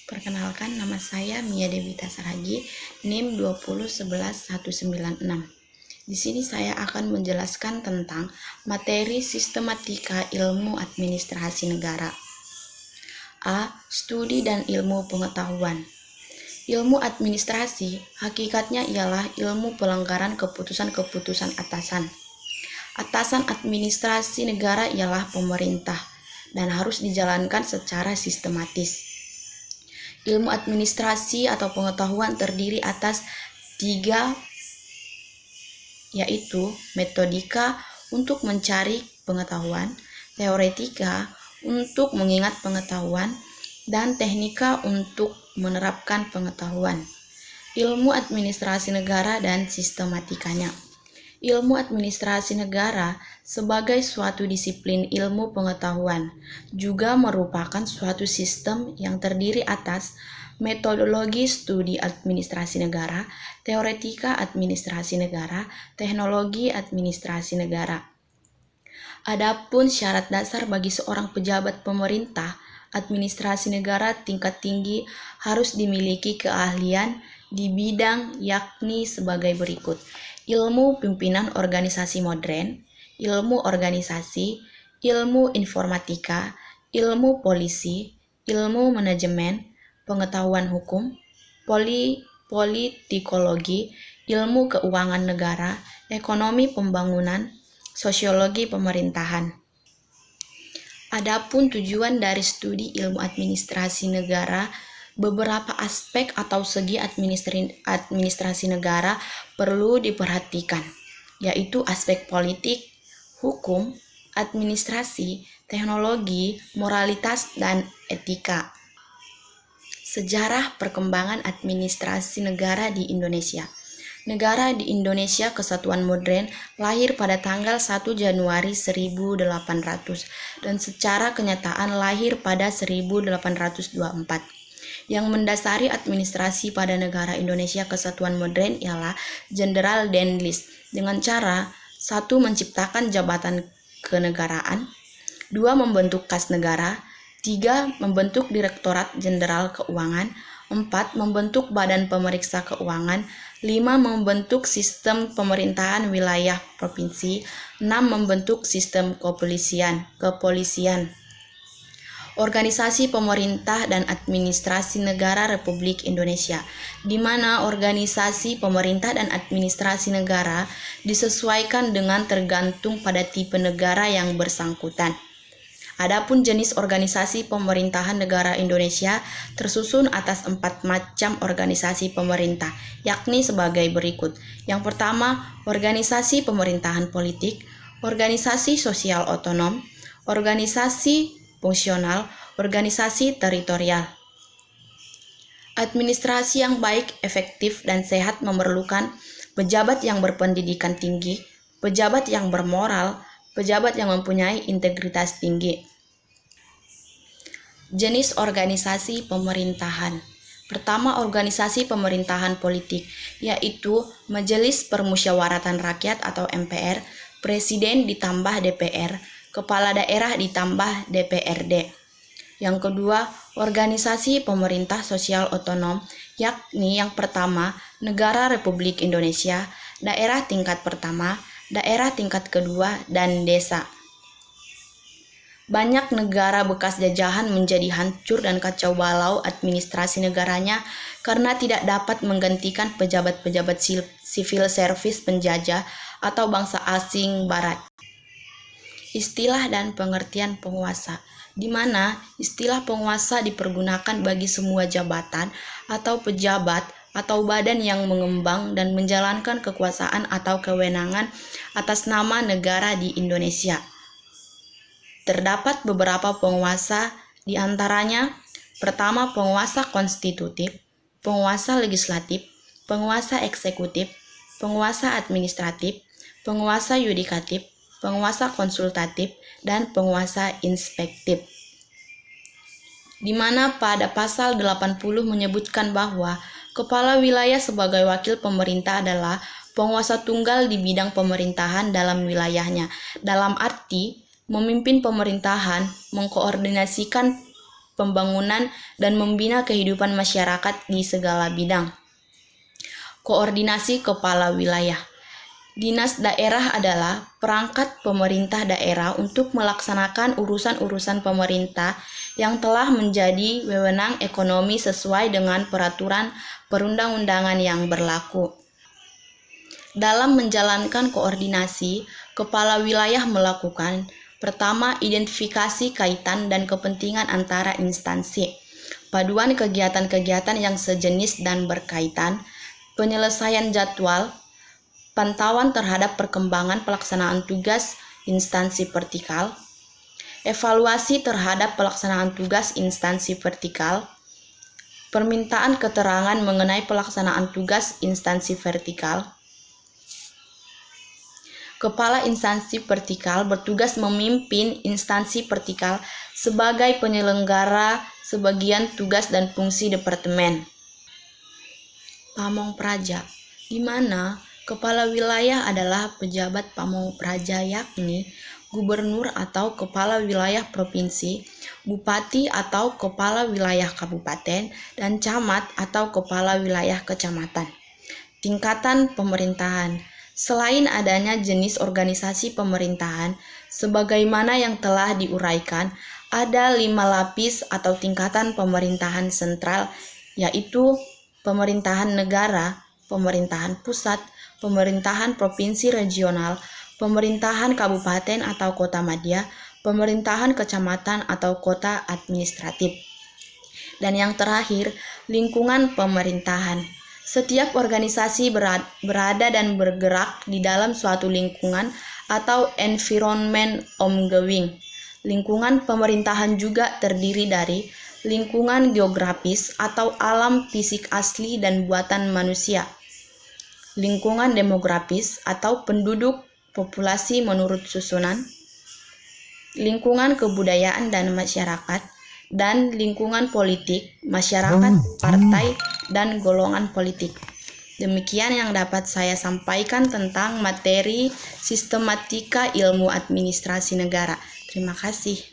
Perkenalkan, nama saya Mia Dewita Saragi, NIM 2011196. Di sini saya akan menjelaskan tentang materi sistematika ilmu administrasi negara. A. Studi dan ilmu pengetahuan. Ilmu administrasi hakikatnya ialah ilmu pelanggaran keputusan-keputusan atasan. Atasan administrasi negara ialah pemerintah dan harus dijalankan secara sistematis. Ilmu administrasi atau pengetahuan terdiri atas 3, yaitu metodika untuk mencari pengetahuan, teoretika untuk mengingat pengetahuan, dan teknika untuk menerapkan pengetahuan. Ilmu administrasi negara dan sistematikanya. Ilmu administrasi negara sebagai suatu disiplin ilmu pengetahuan juga merupakan suatu sistem yang terdiri atas metodologi studi administrasi negara, teoretika administrasi negara, teknologi administrasi negara. Adapun syarat dasar bagi seorang pejabat pemerintah administrasi negara tingkat tinggi harus dimiliki keahlian di bidang yakni sebagai berikut: ilmu pimpinan organisasi modern, ilmu organisasi, ilmu informatika, ilmu polisi, ilmu manajemen, pengetahuan hukum, politikologi, ilmu keuangan negara, ekonomi pembangunan, sosiologi pemerintahan. Adapun tujuan dari studi ilmu administrasi negara, beberapa aspek atau segi administrasi negara perlu diperhatikan, yaitu aspek politik, hukum, administrasi, teknologi, moralitas, dan etika. Sejarah perkembangan administrasi negara di Indonesia. Negara di Indonesia Kesatuan Modern lahir pada tanggal 1 Januari 1800 dan secara kenyataan lahir pada 1824. Yang mendasari administrasi pada negara Indonesia Kesatuan Modern ialah Jenderal Dendlis dengan cara 1. Menciptakan jabatan kenegaraan, 2. Membentuk kas negara, 3. Membentuk Direktorat Jenderal Keuangan, 4. Membentuk Badan Pemeriksa Keuangan, 5. Membentuk sistem pemerintahan wilayah provinsi, 6. Membentuk sistem kepolisian. Organisasi pemerintah dan administrasi negara Republik Indonesia, di mana organisasi pemerintah dan administrasi negara disesuaikan dengan tergantung pada tipe negara yang bersangkutan. Adapun jenis organisasi pemerintahan negara Indonesia tersusun atas 4 macam organisasi pemerintah, yakni sebagai berikut. Yang pertama, organisasi pemerintahan politik, organisasi sosial otonom, organisasi fungsional, organisasi teritorial. Administrasi yang baik, efektif, dan sehat memerlukan pejabat yang berpendidikan tinggi, pejabat yang bermoral, pejabat yang mempunyai integritas tinggi. Jenis organisasi pemerintahan. Pertama, organisasi pemerintahan politik, yaitu Majelis Permusyawaratan Rakyat atau MPR, Presiden ditambah DPR, Kepala Daerah ditambah DPRD. Yang kedua, organisasi pemerintah sosial otonom, yakni yang pertama, Negara Republik Indonesia, daerah tingkat pertama, daerah tingkat kedua, dan desa. Banyak negara bekas jajahan menjadi hancur dan kacau balau administrasi negaranya karena tidak dapat menggantikan pejabat-pejabat civil service penjajah atau bangsa asing barat. Istilah dan pengertian penguasa, di mana istilah penguasa dipergunakan bagi semua jabatan atau pejabat atau badan yang mengembang dan menjalankan kekuasaan atau kewenangan atas nama negara di Indonesia. Terdapat beberapa penguasa, di antaranya pertama penguasa konstitutif, penguasa legislatif, penguasa eksekutif, penguasa administratif, penguasa yudikatif, penguasa konsultatif, dan penguasa inspektif. Di mana pada pasal 80 menyebutkan bahwa kepala wilayah sebagai wakil pemerintah adalah penguasa tunggal di bidang pemerintahan dalam wilayahnya, dalam arti memimpin pemerintahan, mengkoordinasikan pembangunan, dan membina kehidupan masyarakat di segala bidang. Koordinasi kepala wilayah. Dinas daerah adalah perangkat pemerintah daerah untuk melaksanakan urusan-urusan pemerintah yang telah menjadi wewenang ekonomi sesuai dengan peraturan perundang-undangan yang berlaku. Dalam menjalankan koordinasi, kepala wilayah melakukan: pertama, identifikasi kaitan dan kepentingan antara instansi, paduan kegiatan-kegiatan yang sejenis dan berkaitan, penyelesaian jadwal, pantauan terhadap perkembangan pelaksanaan tugas instansi vertikal, evaluasi terhadap pelaksanaan tugas instansi vertikal, permintaan keterangan mengenai pelaksanaan tugas instansi vertikal. Kepala instansi vertikal bertugas memimpin instansi vertikal sebagai penyelenggara sebagian tugas dan fungsi departemen. Pamong Praja, di mana kepala wilayah adalah pejabat pamong praja, yakni gubernur atau kepala wilayah provinsi, bupati atau kepala wilayah kabupaten, dan camat atau kepala wilayah kecamatan. Tingkatan pemerintahan. Selain adanya jenis organisasi pemerintahan, sebagaimana yang telah diuraikan, ada 5 lapis atau tingkatan pemerintahan sentral, yaitu pemerintahan negara, pemerintahan pusat, pemerintahan provinsi regional, pemerintahan kabupaten atau kota madya, pemerintahan kecamatan atau kota administratif. Dan yang terakhir, lingkungan pemerintahan. Setiap organisasi berada dan bergerak di dalam suatu lingkungan atau environment ongoing. Lingkungan pemerintahan juga terdiri dari lingkungan geografis atau alam fisik asli dan buatan manusia, lingkungan demografis atau penduduk populasi menurut susunan, lingkungan kebudayaan dan masyarakat, dan lingkungan politik, masyarakat, partai, dan golongan politik. Demikian yang dapat saya sampaikan tentang materi sistematika ilmu administrasi negara. Terima kasih.